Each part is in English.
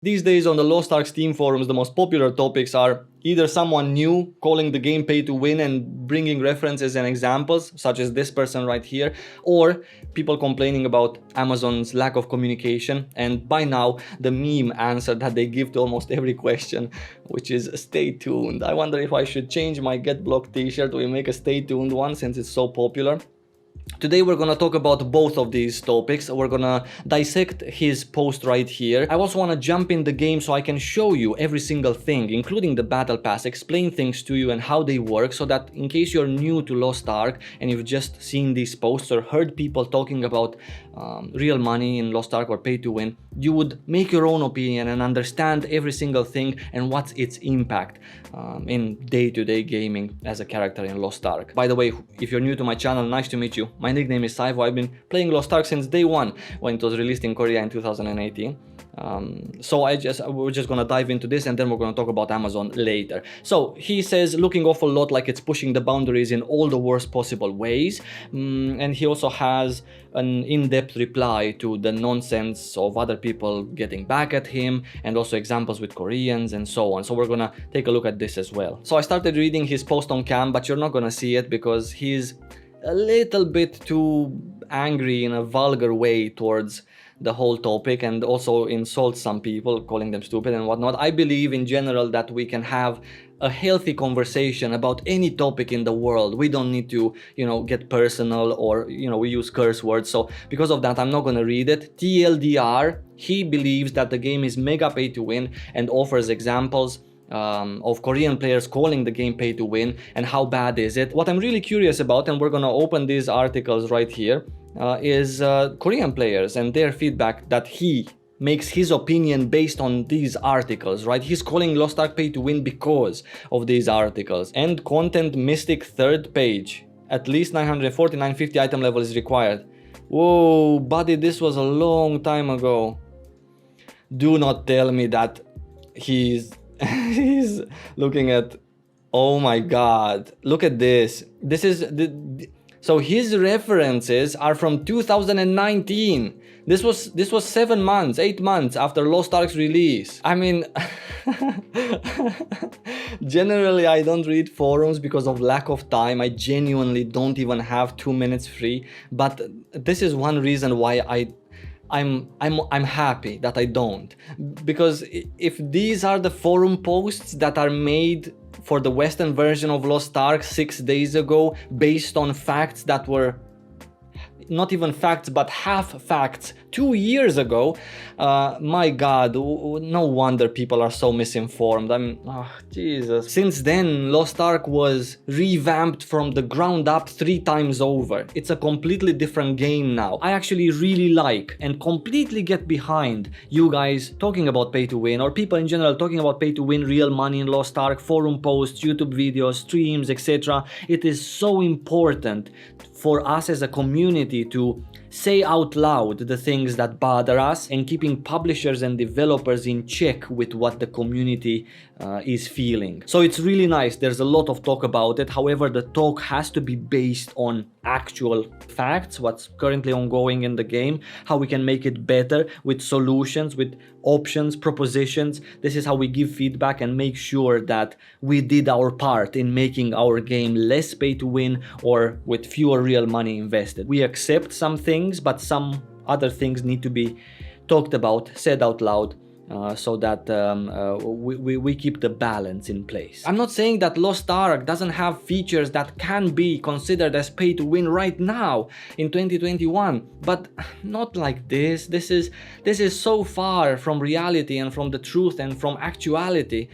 These days on the Lost Ark Steam forums, the most popular topics are either someone new calling the game pay to win and bringing references and examples, such as this person right here, or people complaining about Amazon's lack of communication. And by now, the meme answer that they give to almost every question, which is stay tuned. I wonder if I should change my Get Blocked t-shirt or make a stay tuned one since it's so popular. Today we're gonna talk about both of these topics. We're gonna dissect his post right here. I also wanna jump in the game so I can show you every single thing, including the Battle Pass, explain things to you and how they work, so that in case you're new to Lost Ark and you've just seen these posts or heard people talking about real money in Lost Ark or pay to win, you would make your own opinion and understand every single thing and what's its impact in day-to-day gaming as a character in Lost Ark. By the way, if you're new to my channel, nice to meet you. My nickname is Saivo. I've been playing Lost Ark since day one when it was released in Korea in 2018. So we're just gonna dive into this and then we're gonna talk about Amazon later. So he says, looking awful lot like it's pushing the boundaries in all the worst possible ways. And he also has an in-depth reply to the nonsense of other people getting back at him, and also examples with Koreans and so on. So we're gonna take a look at this as well. So I started reading his post on cam, but you're not gonna see it because he's a little bit too angry in a vulgar way towards the whole topic, and also insults some people, calling them stupid and whatnot. I believe in general that we can have a healthy conversation about any topic in the world. We don't need to, get personal or, we use curse words. So because of that, I'm not gonna read it. TLDR, he believes that the game is mega pay to win and offers examples of Korean players calling the game pay to win and how bad is it. What I'm really curious about, and we're gonna open these articles right here, is Korean players and their feedback that he makes his opinion based on these articles, right? He's calling Lost Ark pay to win because of these articles. And content mystic third page, at least 940, 950 item level is required. Whoa, buddy, this was a long time ago. Do not tell me that he's looking at, oh my god, look at this. This is so his references are from 2019. This was 7 months, 8 months after Lost Ark's release. I mean, generally I don't read forums because of lack of time. I genuinely don't even have 2 minutes free, but this is one reason why I'm happy that I don't, because if these are the forum posts that are made for the Western version of Lost Ark 6 days ago, based on facts that were not even facts but half facts 2 years ago, my god, no wonder people are so misinformed. Jesus. Since then, Lost Ark was revamped from the ground up 3 times over. It's a completely different game now. I actually really like and completely get behind you guys talking about pay to win, or people in general talking about pay to win, real money in Lost Ark, forum posts, YouTube videos, streams, etc. It is so important for us as a community to say out loud the things that bother us, and keeping publishers and developers in check with what the community is feeling. So it's really nice. There's a lot of talk about it. However, the talk has to be based on actual facts, what's currently ongoing in the game, how we can make it better with solutions, with options, propositions. This is how we give feedback and make sure that we did our part in making our game less pay to win or with fewer real money invested. We accept some things, but some other things need to be talked about, said out loud, so that we keep the balance in place. I'm not saying that Lost Ark doesn't have features that can be considered as pay to win right now in 2021, but not like this. This is so far from reality and from the truth and from actuality.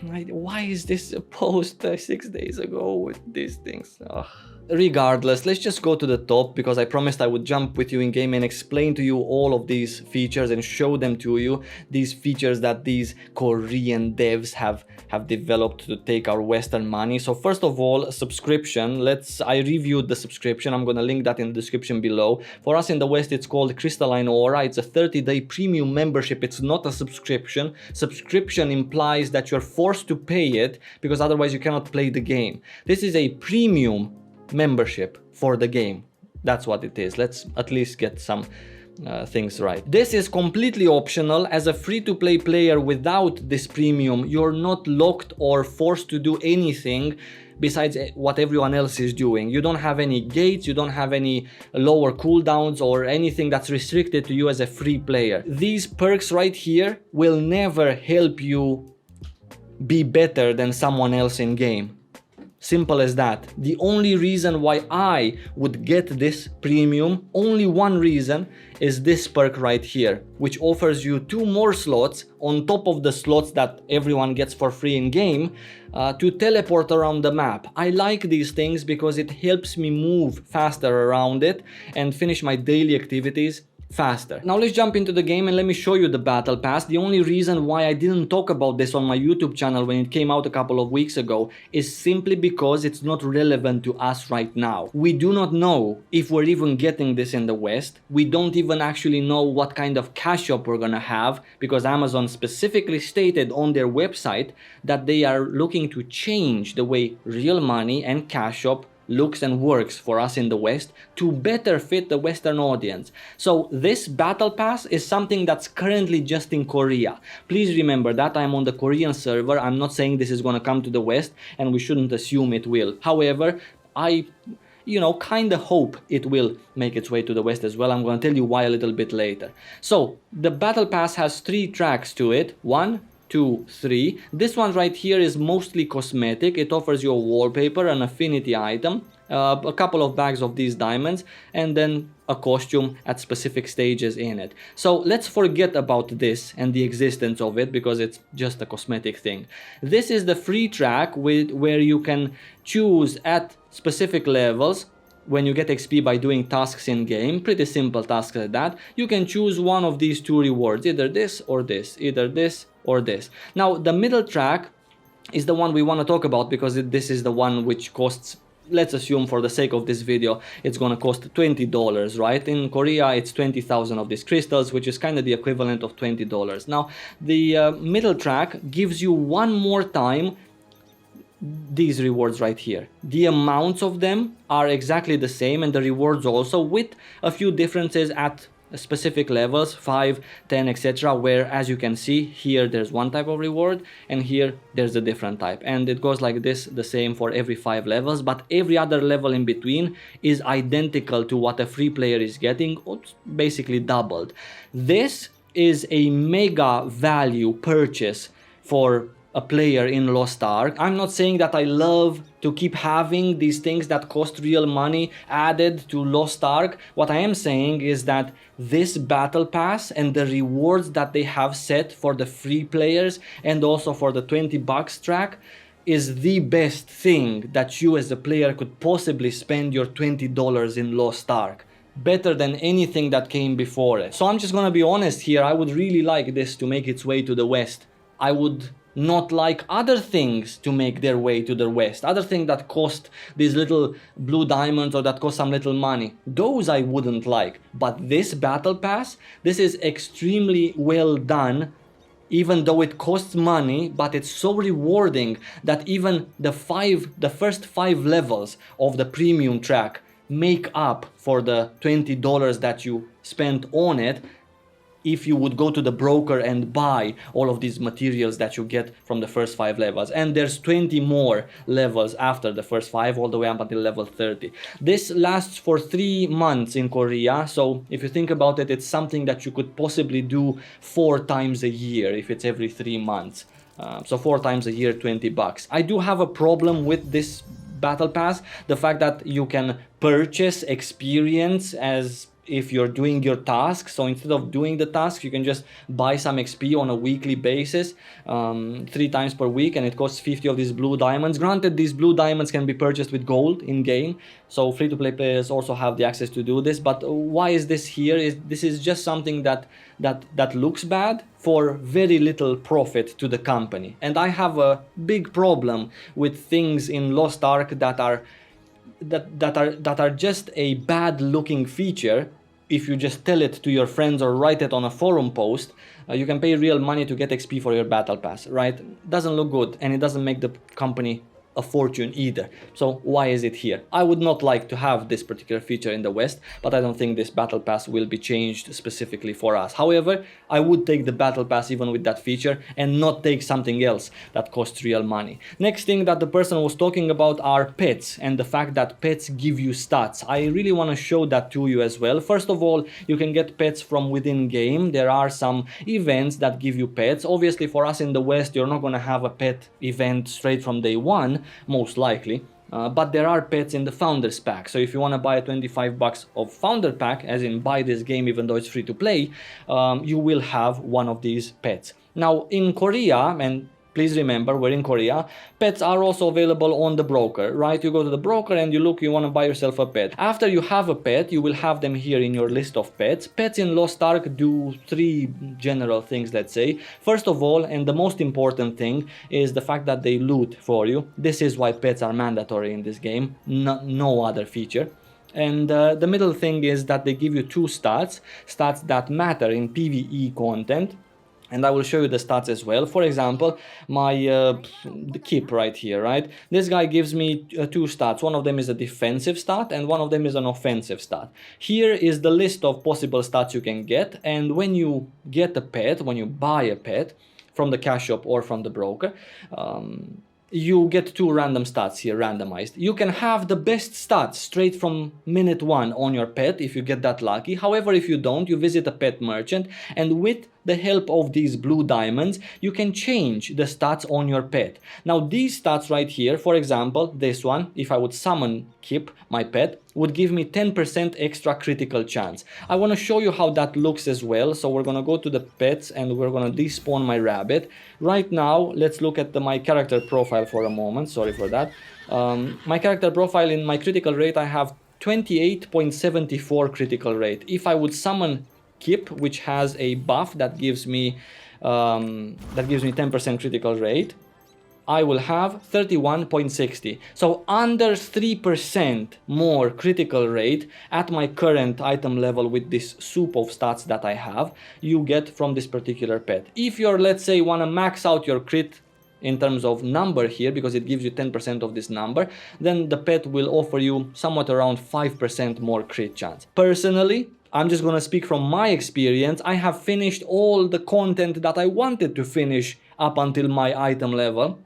Why is this a post 6 days ago with these things? Ugh. Regardless, let's just go to the top, because I promised I would jump with you in game and explain to you all of these features and show them to you, these features that these Korean devs have developed to take our Western money. So first of all, subscription. I reviewed the subscription. I'm gonna link that in the description below. For us in the West, it's called Crystalline Aura. It's a 30-day premium membership. It's not a subscription. Subscription implies that you're forced to pay it, because otherwise you cannot play the game. This is a premium membership for the game. That's what it is. Let's at least get some things right. This is completely optional. As a free-to-play player without this premium, you're not locked or forced to do anything besides what everyone else is doing. You don't have any gates, you don't have any lower cooldowns or anything that's restricted to you as a free player. These perks right here will never help you be better than someone else in game. Simple as that. The only reason why I would get this premium, only one reason, is this perk right here, which offers you 2 more slots on top of the slots that everyone gets for free in game to teleport around the map. I like these things because it helps me move faster around it and finish my daily activities faster. Now let's jump into the game and let me show you the battle pass. The only reason why I didn't talk about this on my YouTube channel when it came out a couple of weeks ago is simply because it's not relevant to us right now. We do not know if we're even getting this in the West. We don't even actually know what kind of cash shop we're gonna have, because Amazon specifically stated on their website that they are looking to change the way real money and cash shop looks and works for us in the West to better fit the Western audience. So this battle pass is something that's currently just in Korea. Please remember that I'm on the Korean server. I'm not saying this is going to come to the West, and we shouldn't assume it will. However, I kind of hope it will make its way to the West as well. I'm going to tell you why a little bit later. So the battle pass has 3 tracks to it. 1, 2, 3. This one right here is mostly cosmetic. It offers you a wallpaper, an affinity item, a couple of bags of these diamonds, and then a costume at specific stages in it. So let's forget about this and the existence of it, because it's just a cosmetic thing. This is the free track where you can choose at specific levels. When you get XP by doing tasks in game, pretty simple tasks like that, you can choose one of these 2 rewards, either this or this, either this or this. Now the middle track is the one we want to talk about, because this is the one which costs, let's assume for the sake of this video, it's gonna cost $20, right? In Korea it's 20,000 of these crystals, which is kind of the equivalent of $20. Now the middle track gives you one more time these rewards right here. The amounts of them are exactly the same, and the rewards also, with a few differences at specific levels, 5, 10, etc., where, as you can see here, there's one type of reward and here there's a different type, and it goes like this, the same for every 5 levels, but every other level in between is identical to what a free player is getting, basically doubled. This is a mega value purchase for a player in Lost Ark. I'm not saying that I love to keep having these things that cost real money added to Lost Ark. What I am saying is that this battle pass and the rewards that they have set for the free players and also for the $20 track is the best thing that you as a player could possibly spend your $20 in Lost Ark. Better than anything that came before it. So I'm just gonna be honest here, I would really like this to make its way to the West. I would not like other things to make their way to the West, other things that cost these little blue diamonds or that cost some little money. Those I wouldn't like. But this battle pass, this is extremely well done, even though it costs money, but it's so rewarding that even the first 5 levels of the premium track make up for the $20 that you spent on it, if you would go to the broker and buy all of these materials that you get from the first 5 levels. And there's 20 more levels after the first 5, all the way up until level 30. This lasts for 3 months in Korea, so if you think about it, it's something that you could possibly do 4 times a year if it's every 3 months. So 4 times a year, $20. I do have a problem with this battle pass, the fact that you can purchase experience as if you're doing your task. So instead of doing the task, you can just buy some XP on a weekly basis, 3 times per week, and it costs 50 of these blue diamonds. Granted, these blue diamonds can be purchased with gold in game, so free-to-play players also have the access to do this. But why is this here? This is just something that looks bad for very little profit to the company. And I have a big problem with things in Lost Ark that are just a bad looking feature. If you just tell it to your friends or write it on a forum post, you can pay real money to get XP for your battle pass, right? Doesn't look good, and it doesn't make the company a fortune either. So why is it here? I would not like to have this particular feature in the West, but I don't think this Battle Pass will be changed specifically for us. However, I would take the Battle Pass even with that feature and not take something else that costs real money. Next thing that the person was talking about are pets and the fact that pets give you stats. I really want to show that to you as well. First of all, you can get pets from within game. There are some events that give you pets. Obviously for us in the West, you're not going to have a pet event straight from day one, most likely. But there are pets in the Founders Pack. So if you want to buy a 25 bucks of Founder Pack, as in buy this game even though it's free to play, you will have one of these pets. Now in Korea, and please remember, we're in Korea, pets are also available on the broker, right? You go to the broker and you look, you want to buy yourself a pet. After you have a pet, you will have them here in your list of pets. Pets in Lost Ark do 3 general things, let's say. First of all, and the most important thing, is the fact that they loot for you. This is why pets are mandatory in this game, no other feature. And the middle thing is that they give you 2 stats that matter in PvE content. And I will show you the stats as well. For example, my the keep right here, right? This guy gives me 2 stats. One of them is a defensive stat and one of them is an offensive stat. Here is the list of possible stats you can get. And when you get a pet, when you buy a pet from the cash shop or from the broker, you get 2 random stats here, randomized. You can have the best stats straight from minute 1 on your pet if you get that lucky. However, if you don't, you visit a pet merchant, and with the help of these blue diamonds, you can change the stats on your pet. Now these stats right here, for example, this one, if I would summon Kip, my pet, would give me 10% extra critical chance. I want to show you how that looks as well. So we're going to go to the pets and we're going to despawn my rabbit. Right now, let's look at my character profile for a moment. Sorry for that. My character profile, in my critical rate, I have 28.74 critical rate. If I would summon Kip, which has a buff that gives me 10% critical rate, I will have 31.60. So under 3% more critical rate at my current item level with this soup of stats that I have, you get from this particular pet. If you're, let's say, want to max out your crit in terms of number here, because it gives you 10% of this number, then the pet will offer you somewhat around 5% more crit chance. Personally, I'm just gonna speak from my experience. I have finished all the content that I wanted to finish up until my item level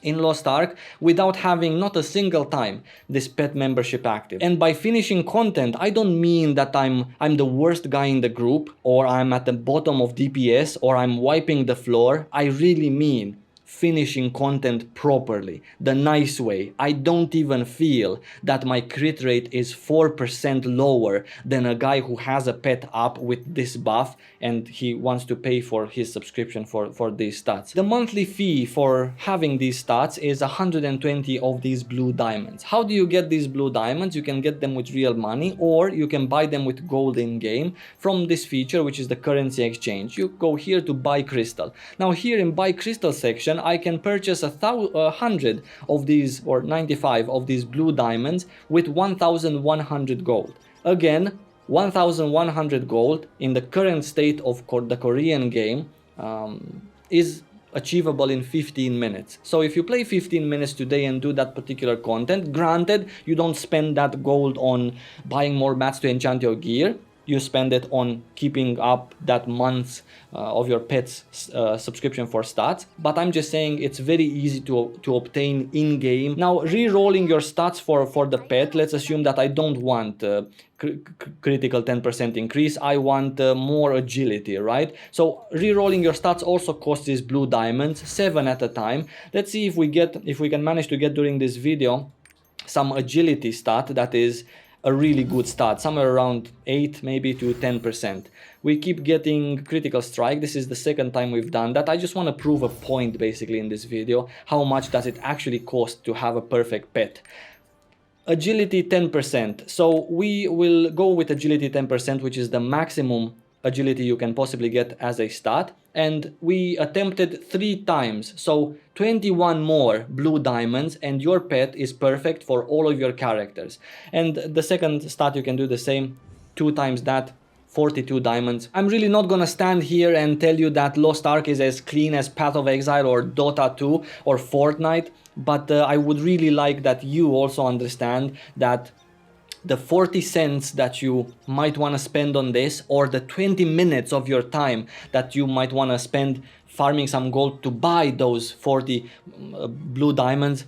in Lost Ark without having not a single time this pet membership active. And by finishing content, I don't mean that I'm the worst guy in the group, or I'm at the bottom of DPS, or I'm wiping the floor. I really mean finishing content properly, the nice way. I don't even feel that my crit rate is 4% lower than a guy who has a pet up with this buff and he wants to pay for his subscription for these stats. The monthly fee for having these stats is 120 of these blue diamonds. How do you get these blue diamonds? You can get them with real money, or you can buy them with gold in game from this feature, which is the currency exchange. You go here to buy crystal. Now here in buy crystal section, I can purchase 100 of these, or 95 of these blue diamonds with 1,100 gold. Again, 1,100 gold in the current state of the Korean game is achievable in 15 minutes. So if you play 15 minutes today and do that particular content, granted, you don't spend that gold on buying more mats to enchant your gear. You spend it on keeping up that month's of your pet's subscription for stats. But I'm just saying it's very easy to obtain in-game. Now, re-rolling your stats for the pet, let's assume that I don't want critical 10% increase. I want more agility, right? So re-rolling your stats also costs these blue diamonds, 7 at a time. Let's see if we can manage to get during this video some agility stat that is a really good stat, somewhere around 8 maybe to 10%. We keep getting critical strike. This is the second time we've done that. I just want to prove a point basically in this video. How much does it actually cost to have a perfect pet? Agility 10%. So we will go with agility 10%, which is the maximum agility you can possibly get as a stat, and we attempted 3 times, so 21 more blue diamonds, and your pet is perfect for all of your characters. And the second stat you can do the same, 2 times that, 42 diamonds. I'm really not gonna stand here and tell you that Lost Ark is as clean as Path of Exile or Dota 2 or Fortnite, but I would really like that you also understand that the 40 cents that you might want to spend on this, or the 20 minutes of your time that you might want to spend farming some gold to buy those 40 blue diamonds,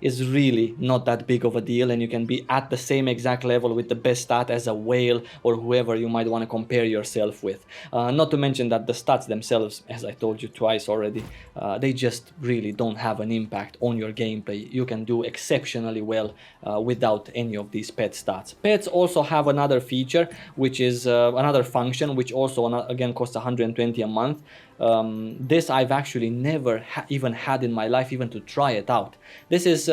is really not that big of a deal, and you can be at the same exact level with the best stat as a whale or whoever you might want to compare yourself with. Not to mention that the stats themselves, as I told you twice already, they just really don't have an impact on your gameplay. You can do exceptionally well without any of these pet stats. Pets also have another feature, which is another function, which also again costs 120 a month. This I've actually never even had in my life, even to try it out. This is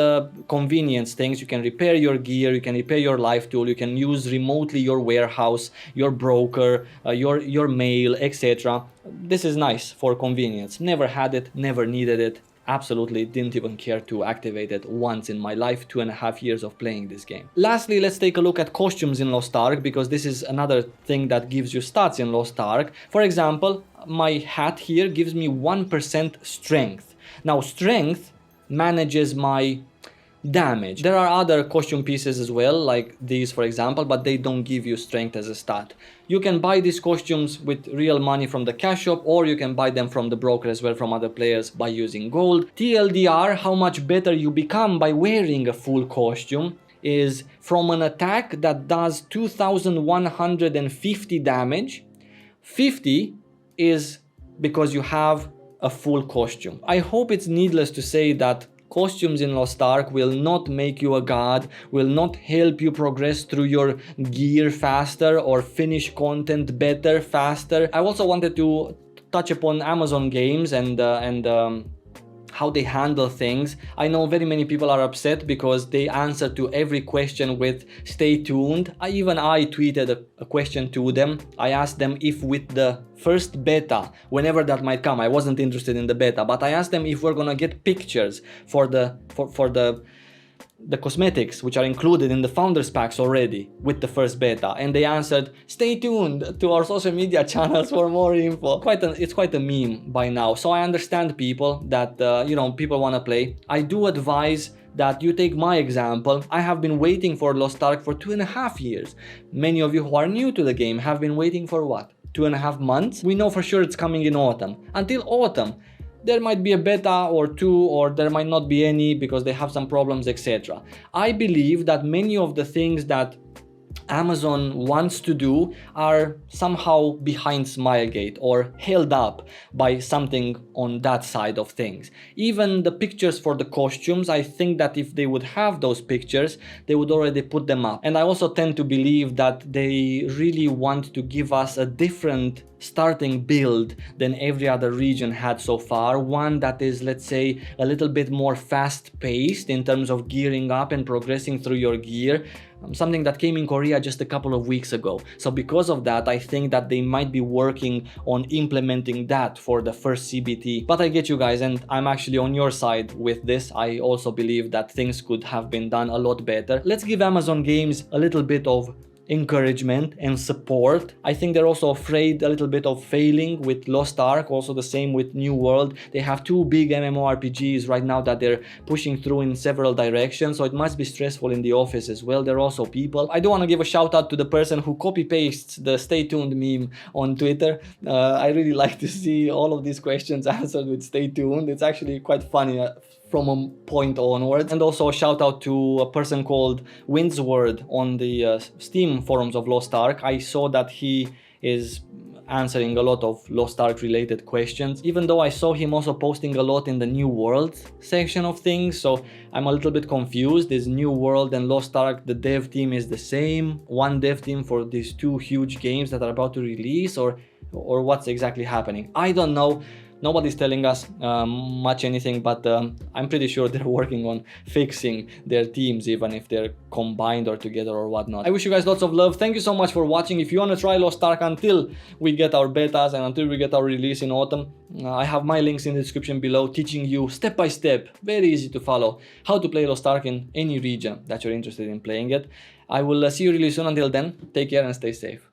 convenience things. You can repair your gear, you can repair your life tool, you can use remotely your warehouse, your broker, your mail, etc. This is nice for convenience. Never had it, never needed it. Absolutely didn't even care to activate it once in my life, 2.5 years of playing this game. Lastly, let's take a look at costumes in Lost Ark, because this is another thing that gives you stats in Lost Ark. For example, my hat here gives me 1% strength. Now, strength manages my damage. There are other costume pieces as well, like these for example, but they don't give you strength as a stat. You can buy these costumes with real money from the cash shop, or you can buy them from the broker as well, from other players, by using gold. TLDR, how much better you become by wearing a full costume, is from an attack that does 2150 damage, 50 is because you have a full costume. I hope it's needless to say that costumes in Lost Ark will not make you a god, will not help you progress through your gear faster or finish content better, faster. I also wanted to touch upon Amazon games and how they handle things. I know very many people are upset because they answer to every question with "stay tuned." I tweeted a question to them. I asked them if with the first beta, whenever that might come, I wasn't interested in the beta, but I asked them if we're gonna get pictures for the cosmetics which are included in the founders packs already with the first beta, and they answered, "Stay tuned to our social media channels for more info." It's quite a meme by now, so I understand people that people want to play. I do advise that you take my example. I have been waiting for Lost Ark for 2.5 years. Many of you who are new to the game have been waiting for what? 2.5 months? We know for sure it's coming in autumn. Until autumn, there might be a beta or two, or there might not be any because they have some problems, etc. I believe that many of the things that Amazon wants to do are somehow behind Smilegate or held up by something on that side of things. Even the pictures for the costumes, I think that if they would have those pictures, they would already put them up. And I also tend to believe that they really want to give us a different starting build than every other region had so far, one that is, let's say, a little bit more fast-paced in terms of gearing up and progressing through your gear, something that came in Korea just a couple of weeks ago. So because of that, I think that they might be working on implementing that for the first CBT. But I get you guys, and I'm actually on your side with this. I also believe that things could have been done a lot better. Let's give Amazon Games a little bit of encouragement and support. I think they're also afraid a little bit of failing with Lost Ark, also the same with New World. They have two big MMORPGs right now that they're pushing through in several directions, so it must be stressful in the office as well. They're also people. I do want to give a shout out to the person who copy-pastes the "stay tuned" meme on Twitter. I really like to see all of these questions answered with "stay tuned." It's actually quite funny from a point onwards. And also a shout out to a person called Windsword on the Steam forums of Lost Ark. I saw that he is answering a lot of Lost Ark related questions, even though I saw him also posting a lot in the New World section of things, so I'm a little bit confused. Is New World and Lost Ark, the dev team is the same, one dev team for these two huge games that are about to release, or what's exactly happening? I don't know. Nobody's telling us much anything, but I'm pretty sure they're working on fixing their teams, even if they're combined or together or whatnot. I wish you guys lots of love. Thank you so much for watching. If you want to try Lost Ark until we get our betas and until we get our release in autumn, I have my links in the description below, teaching you step by step, very easy to follow, how to play Lost Ark in any region that you're interested in playing it. I will see you really soon. Until then, take care and stay safe.